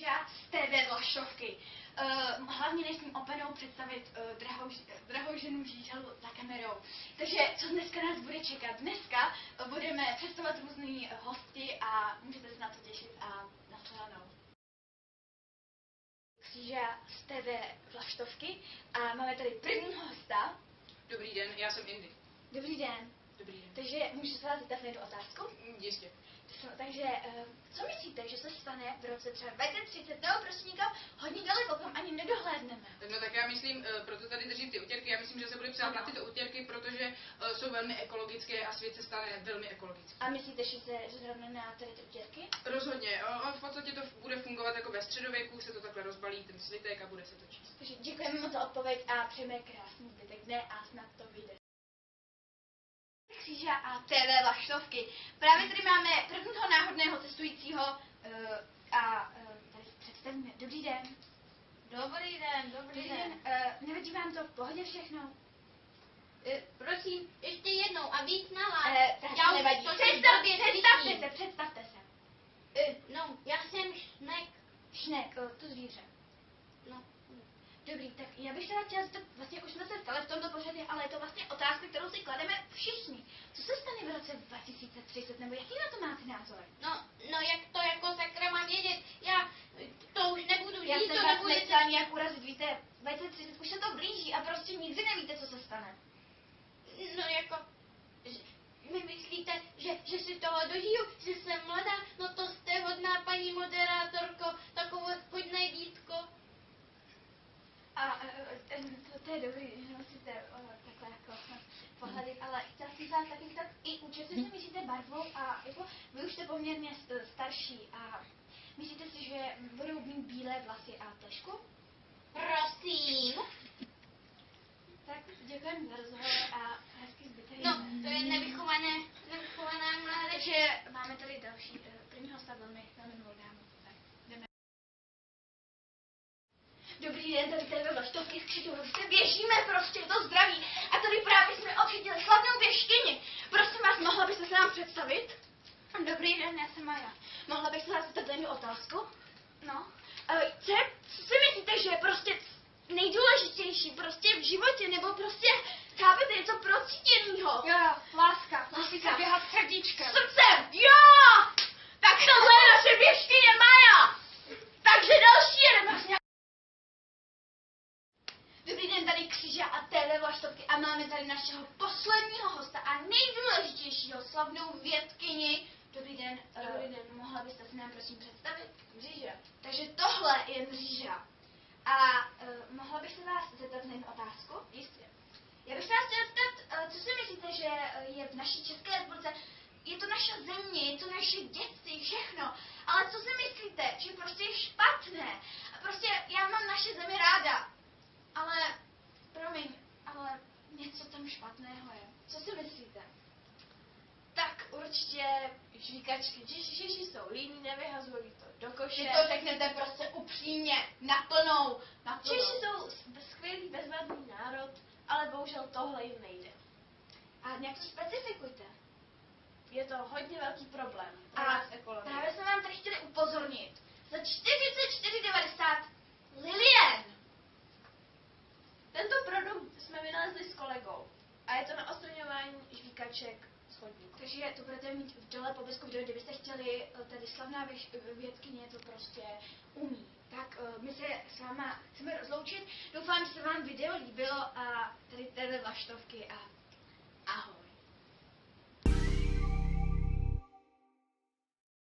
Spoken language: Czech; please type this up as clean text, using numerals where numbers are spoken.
Já z TV Vlaštovky. Hlavně nejsem openou představit drahou ženu žížalu za kamerou. Takže co dneska nás bude čekat? Dneska budeme představovat různý hosti a můžete se na to těšit a nashledanou. Kříža z TV Vlaštovky a máme tady prvního hosta. Dobrý den, já jsem Indy. Dobrý den. Dobrý den. Takže můžu se vás zeptat na jednu otázku? Jistě. Takže, co myslíte, že se stane v roce třeba 2030 nebo prostě někam hodně daleko, kam ani nedohlédneme? No tak já myslím, proto tady držím ty utěrky, já myslím, že se bude psát na tyto utěrky, protože jsou velmi ekologické a svět se stane velmi ekologický. A myslíte, že se zrovna na tady ty utěrky? Rozhodně, v podstatě to bude fungovat jako ve středověku, se to takhle rozbalí ten svitek a bude se to číst. Takže děkujeme moc za odpověď a přejeme krásný zbytek dne a snad to vyjde. Kříža a TV Vlaštovky. Právě tady máme prvního náhodného cestujícího a tady představíme. Dobrý den. Dobrý den, dobrý den. Nevadí vám to v pohodě všechno? Prosím, ještě jednou a víc nahlas. Tak nevadí. Představte se. No, já jsem Šnek. Šnek, to zvíře. No. Dobrý, tak já bych se vás chtěla zeptat, vlastně už jsme se stali v tomto pořadě, ale je to vlastně otázka, kterou si klademe všichni. Co se stane v roce 2030, nebo jaký na to máte názor? No, jak to jako sakra mám vědět? Já to už nebudu Já říct, jsem to vás nebudu... nechtěla nějak urazit, víte, 2030 už se to blíží a prostě nikdy nevíte, co se stane. No jako... Vy myslíte, že si toho dožiju, že jsem mladá? No to jste hodná paní moderátorko, takové hodné dítko. A to je dobrý, že musíte takhle jako pohledat, ale chtěla jsem se vás taky zeptat, i účet si myslíte barvou a jako vy už jste poměrně starší a myslíte si, že budou mít bílé vlasy a tlešku? Prosím. Tak děkujeme za rozhovor a hezký zbytek. No, to je nevychovaná mládež. Takže máme tady další, prvního hosta velmi milou dámu. Tak, jdeme. Dobrý den, tady TV Vlaštovky z Křičů hořce. Běžíme prostě do zdraví. A tady právě jsme odchytili slavnou věškyni. Prosím vás, mohla byste se nám představit? Dobrý den, já jsem Maja. Mohla bych se vás zeptat jednu otázku? No. Co si myslíte, že je prostě nejdůležitější prostě v životě, nebo prostě, chápete, je to procítěnýho? Jo, láska. Musíte běhat srdíčkem. Srdcem, jo! Tak tohle je naše věškyně Maja! Takže další jedeme. Dobrý den, tady Kříža a TV Vlaštovky a máme tady našeho posledního hosta a nejdůležitějšího slavnou vědkyni. Dobrý den. Dobrý den. Mohla byste se nám prosím představit? Mříža. Takže tohle je Mříža. A mohla bych se vás zeptat na jednu otázku? Jistě. Já bych se vás chtěla zeptat, co si myslíte, že je v naší České republice? Je to naše země, je to naše dětství, všechno. Ale co si myslíte, že prostě je špatné? A prostě já mám naše zemi ráda. Ale, promiň, ale něco tam špatného je. Co si myslíte? Tak určitě žvíkačky, Češi jsou líní, nevyhazují to do koše. Že to řeknete prostě upřímně, naplnou. Češi jsou skvělý, bezvadný národ, ale bohužel tohle jim nejde. A nějak to specifikujte. Je to hodně velký problém. A právě jsme vám tady chtěli upozornit. Za 44,90 Lilien. Tento produkt jsme vynalezli s kolegou a je to na odstraňování žvíkaček z chodníku. Takže to budete mít v dole poblízku, kdybyste chtěli, tady slavná vědkyně to prostě umí. Tak my se s váma chceme rozloučit. Doufám, že se vám video líbilo a tady TV Vlaštovky a ahoj.